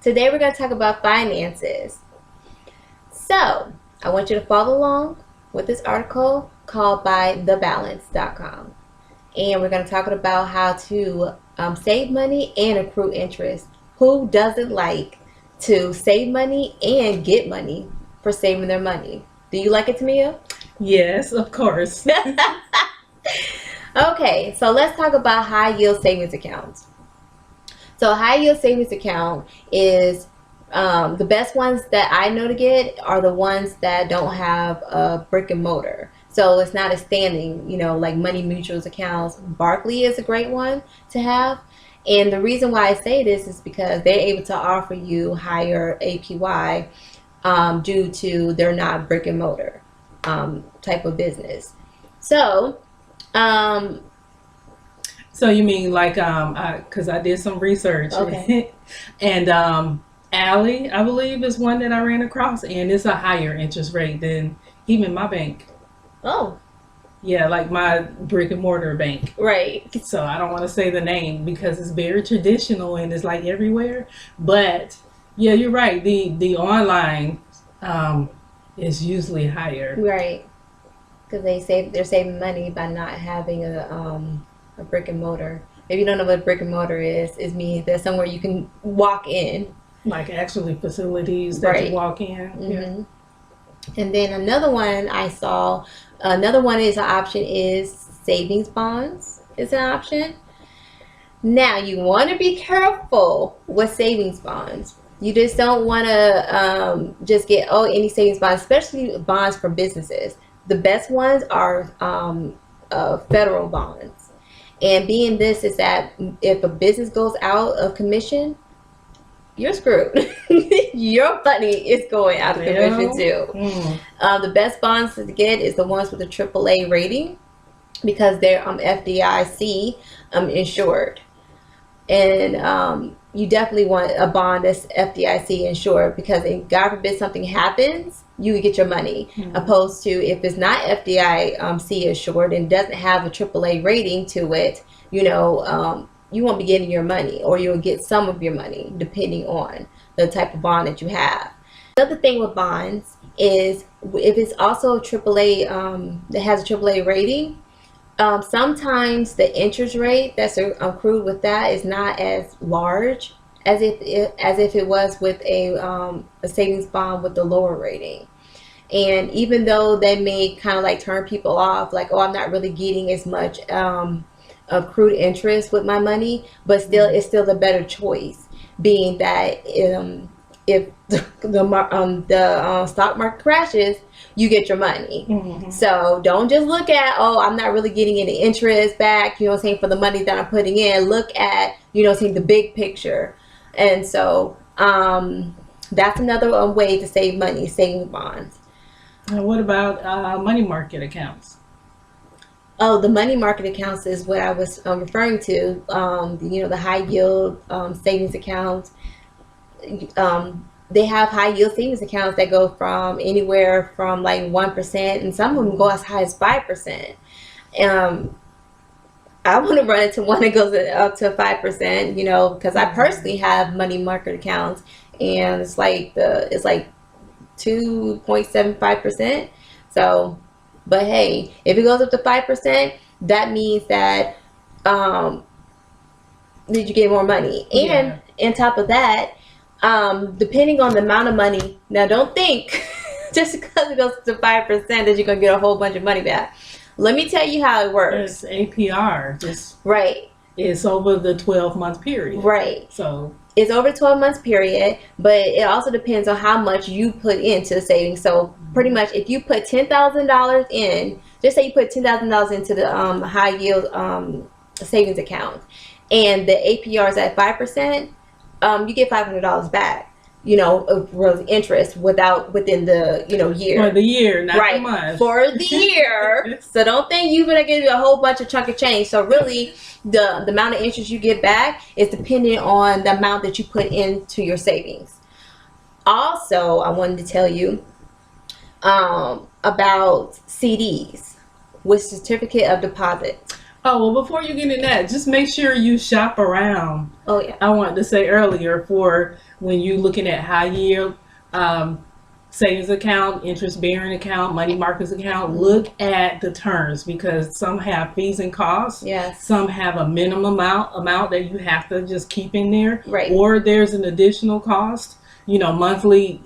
Today we're going to talk about finances. So, I want you to follow along with this article called by thebalance.com. And we're going to talk about how to save money and accrue interest. Who doesn't like to save money and get money for saving their money? Do you like it, Tamia? Yes, of course. Okay, so let's talk about high yield savings accounts. So a high yield savings account is the best ones that I know to get are the ones that don't have a brick and mortar. So it's not a standing, like money mutuals accounts. Barclay is a great one to have. And the reason why I say this is because they're able to offer you higher APY due to they're not brick and mortar type of business. So, So you mean like because I did some research, okay. and Ally, I believe, is one that I ran across, and it's a higher interest rate than even my bank. Oh, Yeah, like my brick and mortar bank. right. So I don't want to say the name because it's very traditional and it's like everywhere. But yeah, you're right. The online is usually higher. Right. Because they're saving money by not having a brick and mortar. If you don't know what a brick and mortar is means there's somewhere you can walk in. Like actually facilities that Right. you walk in. Mm-hmm. Yeah. And then another one I saw, another one is an option is savings bonds is an option. Now you want to be careful with savings bonds. You just don't want to just get any savings bonds, especially bonds for businesses. The best ones are federal bonds. And being this is that if a business goes out of commission, you're screwed. Your money is going out of commission too. The best bonds to get is the ones with a AAA rating because they're FDIC insured. And you definitely want a bond that's FDIC insured because if God forbid something happens, you get your money. Opposed to if it's not FDIC insured and doesn't have a AAA rating to it, you won't be getting your money, or you'll get some of your money depending on the type of bond that you have. Another thing with bonds is if it's also a AAA that has a AAA rating, sometimes the interest rate that's accrued with that is not as large as if it was with a savings bond with the lower rating. And even though they may kind of like turn people off, like, oh, I'm not really getting as much accrued interest with my money, but still it's still the better choice, being that if the stock market crashes, you get your money. So don't just look at, oh, I'm not really getting any interest back, for the money that I'm putting in. Look at, the big picture. And so that's another way to save money, saving bonds. And what about money market accounts? Oh, the money market accounts is what I was referring to. The high yield savings accounts. They have high yield savings accounts that go from anywhere from like 1%, and some of them go as high as 5%. I want to run into one that goes up to 5%, because I personally have money market accounts, and it's like 2.75%. So, but hey, if it goes up to 5%, that means that did you get more money? And on top of that, depending on the amount of money, now don't think just because it goes to 5% that you're gonna get a whole bunch of money back. Let me tell you how it works. It's APR, just right. It's over the 12-month period. Right. So it's over 12 months period, but it also depends on how much you put into the savings. So pretty much if you put $10,000 in, just say you put $10,000 into the high yield savings account, and the APR is at 5%, you get $500 back, of interest within the year. For the year, not right. the month. For the year. So don't think you're gonna get a whole bunch of chunk of change. So really the amount of interest you get back is dependent on the amount that you put into your savings. Also, I wanted to tell you about CDs with certificate of deposit. Oh, well, before you get in that, just make sure you shop around. Oh yeah. I wanted to say earlier for when you're looking at high yield savings account, interest bearing account, money markets account, look at the terms because some have fees and costs. Yes. Some have a minimum amount that you have to just keep in there. Right. Or there's an additional cost, monthly,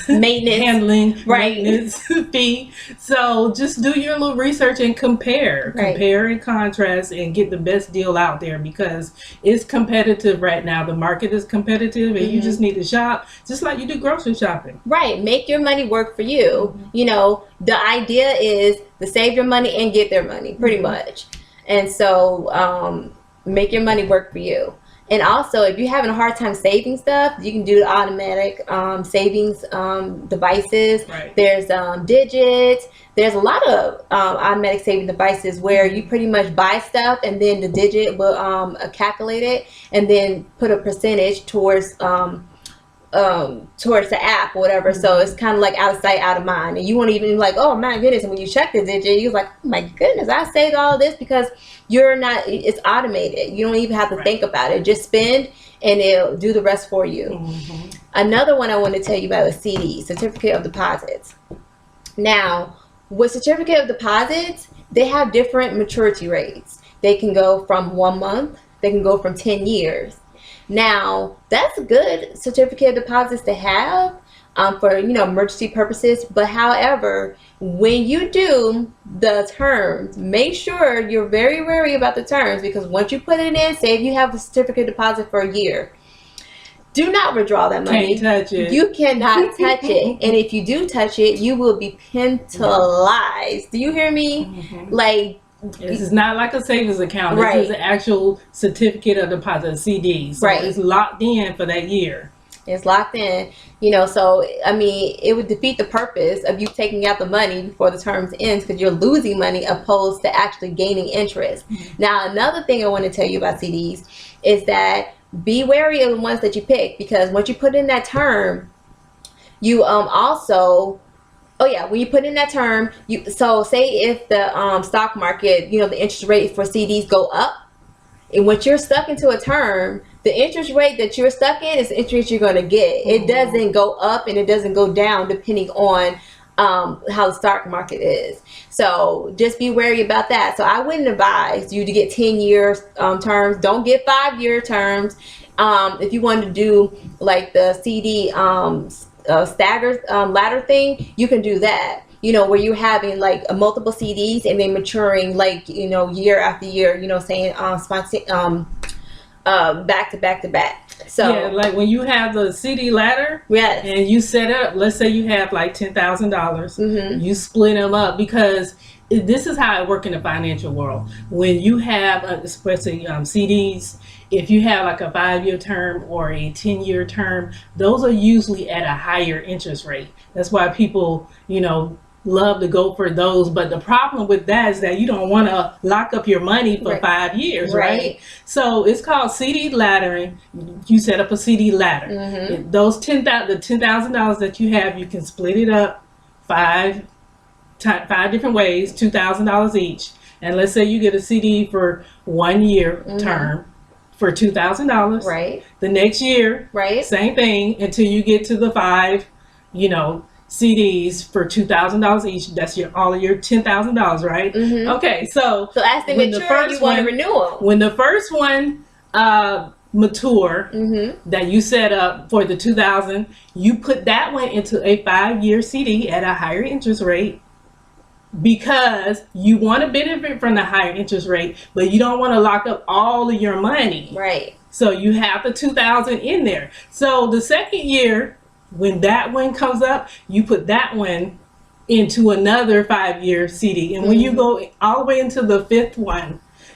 Maintenance. handling Right. maintenance fee. So just do your little research and compare and contrast and get the best deal out there because it's competitive right now. The market is competitive and you just need to shop just like you do grocery shopping. Right. Make your money work for you. The idea is to save your money and get their money pretty much. And so make your money work for you. And also, if you're having a hard time saving stuff, you can do the automatic savings devices. Right. There's Digits. There's a lot of automatic saving devices where you pretty much buy stuff and then the Digit will calculate it and then put a percentage towards the app or whatever. So it's kind of like out of sight, out of mind. And you won't even like, oh my goodness. And when you check the Digit, you're like, oh my goodness, I saved all of this because it's automated. You don't even have to think about it. Just spend and it'll do the rest for you. Another one I want to tell you about is CD, certificate of deposits. Now, with certificate of deposits, they have different maturity rates. They can go from 1 month, they can go from 10 years. Now, that's a good certificate of deposits to have for emergency purposes. But however, when you do the terms, make sure you're very wary about the terms because once you put it in, say if you have a certificate deposit for a year, do not withdraw that money. Can't touch it. You cannot touch it. And if you do touch it, you will be penalized. Do you hear me? Like, this is not like a savings account. This is an actual certificate of deposit, CD. So it's locked in for that year. It's locked in, so I mean, it would defeat the purpose of you taking out the money before the terms ends because you're losing money opposed to actually gaining interest. Now, another thing I want to tell you about CDs is that be wary of the ones that you pick because once you put in that term, you also, when you put in that term, so say if the stock market, the interest rate for CDs go up, and once you're stuck into a term, the interest rate that you're stuck in is the interest you're going to get. It doesn't go up and it doesn't go down depending on how the stock market is. So just be wary about that. So I wouldn't advise you to get 10-year terms. Don't get 5-year terms. If you want to do like the CD staggered ladder thing, you can do that. Where you're having like multiple CDs and then maturing like, year after year, saying back to back to back. So yeah, like when you have the CD ladder, yes, and you set up, let's say you have like $10,000, you split them up because this is how it works in the financial world. When you have, especially CDs, if you have like a 5-year term or a 10-year term, those are usually at a higher interest rate. That's why people, love to go for those. But the problem with that is that you don't want to lock up your money for 5 years, right? So it's called CD laddering. You set up a CD ladder. Those the $10,000 that you have, you can split it up five different ways, $2,000 each. And let's say you get a CD for 1 year term for $2,000. Right. The next year, same thing until you get to the 5, CDs for $2,000 each. That's all of your $10,000, right? Okay, so as they mature, you want to renew them. When the first one mature, that you set up for the 2,000, you put that one into a 5-year CD at a higher interest rate because you want to benefit from the higher interest rate, but you don't want to lock up all of your money. Right. So you have the 2,000 in there. So the second year, when that one comes up, you put that one into another 5-year CD. And when you go all the way into the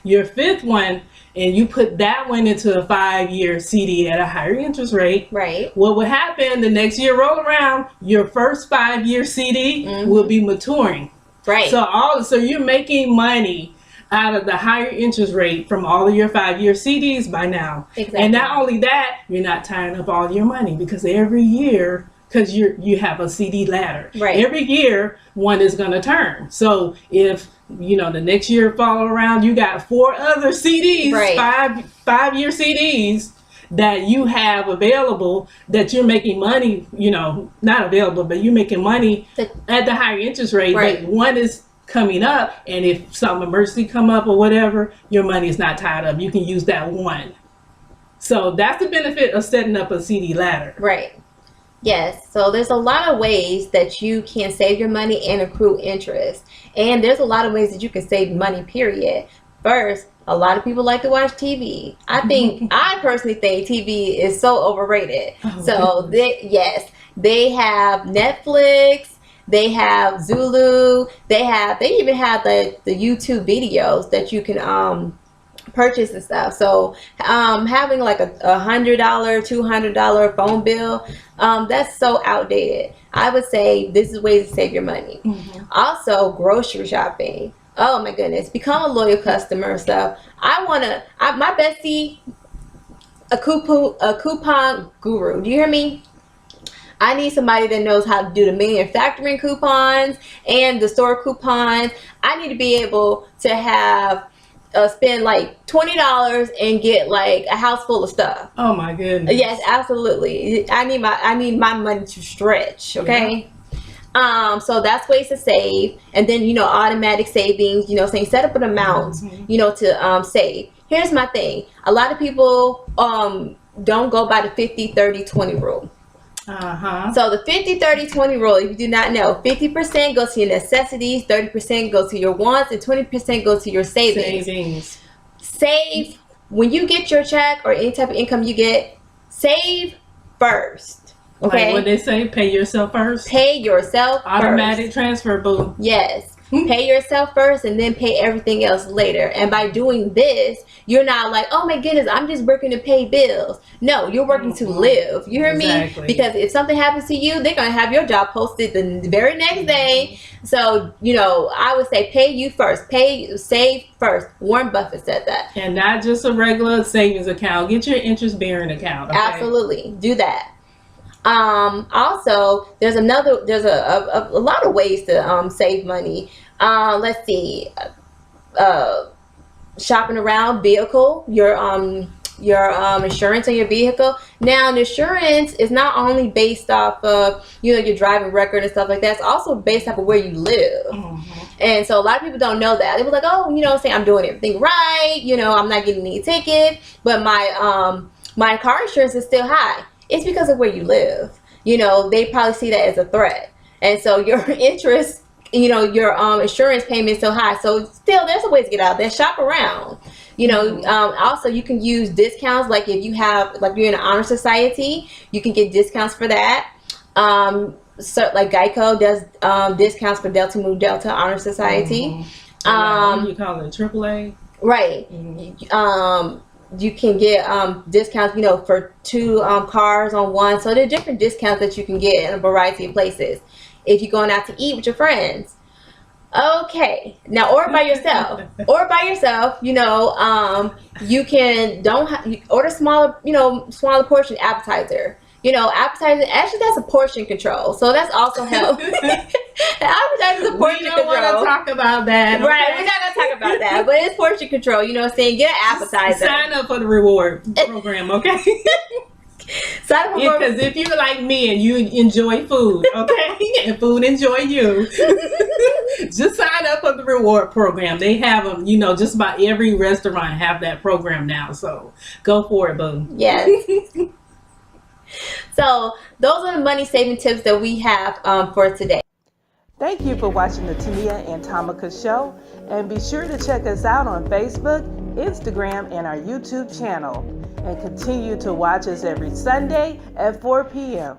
your fifth one, and you put that one into a 5-year CD at a higher interest rate, what will happen the next year roll around, your first 5-year CD will be maturing. So you're making money out of the higher interest rate from all of your 5-year CDs by now. And not only that, you're not tying up all your money because every year because you have a CD ladder. Right. Every year, one is going to turn. So if the next year fall around, you got 4 other CDs, Right. five-year CDs that you have available that you're making money. Not available, but you're making money at the higher interest rate. Right. But one is coming up, and if some emergency come up or whatever, your money is not tied up. You can use that one. So that's the benefit of setting up a CD ladder. Right. Yes. So there's a lot of ways that you can save your money and accrue interest. And there's a lot of ways that you can save money, period. First, a lot of people like to watch TV. I personally think TV is so overrated. So they have Netflix, they have Zulu, they even have the YouTube videos that you can purchase and stuff. So having like a $100, $200 phone bill, that's so outdated. I would say this is ways to save your money. Also, grocery shopping. Oh my goodness, become a loyal customer and stuff. My bestie, a coupon guru. Do you hear me? I need somebody that knows how to do the manufacturing coupons and the store coupons. I need to be able to have spend like $20 and get like a house full of stuff. Oh my goodness. Yes, absolutely. I need my money to stretch. Okay. Yeah. So that's ways to save, and then automatic savings. Saying set up an amount. To save. Here's my thing. A lot of people don't go by the 50-30-20 rule. So the 50-30-20 rule, if you do not know, 50% goes to your necessities, 30% goes to your wants, and 20% goes to your savings. Save when you get your check or any type of income you get. Save first. Okay. Like what they say, pay yourself first. Pay yourself Automatic first. transfer, boo. Yes. Pay yourself first and then pay everything else later. And by doing this, you're not like, oh my goodness, I'm just working to pay bills. No, you're working to live. You hear me? Because if something happens to you, they're going to have your job posted the very next day. So, I would say pay you first. Save first. Warren Buffett said that. And not just a regular savings account. Get your interest bearing account. Okay? Absolutely. Do that. Also, there's a lot of ways to save money. Let's see, shopping around vehicle, your insurance on your vehicle. Now, the insurance is not only based off of your driving record and stuff like that. It's also based off of where you live. And so a lot of people don't know that. They were like, oh, say I'm doing everything right. I'm not getting any tickets, but my car insurance is still high. It's because of where you live. They probably see that as a threat. And so your interest, your insurance payment is so high. So still, there's a way to get out there. Shop around. Also you can use discounts. Like if you have, like you're in an honor society, you can get discounts for that. So like Geico does discounts for Delta Mu Delta Honor Society. What do you call it? AAA? Right. You can get discounts, for 2 cars on one. So there are different discounts that you can get in a variety of places. If you're going out to eat with your friends, okay. Now, or by yourself, you can order smaller portion appetizer. Appetizer, actually that's a portion control. So that's also help. Appetizer is a portion control. We don't want to talk about that. Okay? Right, we're not going to talk about that. But it's portion control. You know what I'm saying? Get an appetizer. Sign up for the reward program, okay? Because if you're like me and you enjoy food, okay, and food enjoy you, just sign up for the reward program. They have them, just about every restaurant have that program now. So go for it, boo. Yes. So those are the money saving tips that we have for today. Thank you for watching the Tania and Tamika show, and be sure to check us out on Facebook, Instagram, and our YouTube channel, and continue to watch us every Sunday at 4 p.m.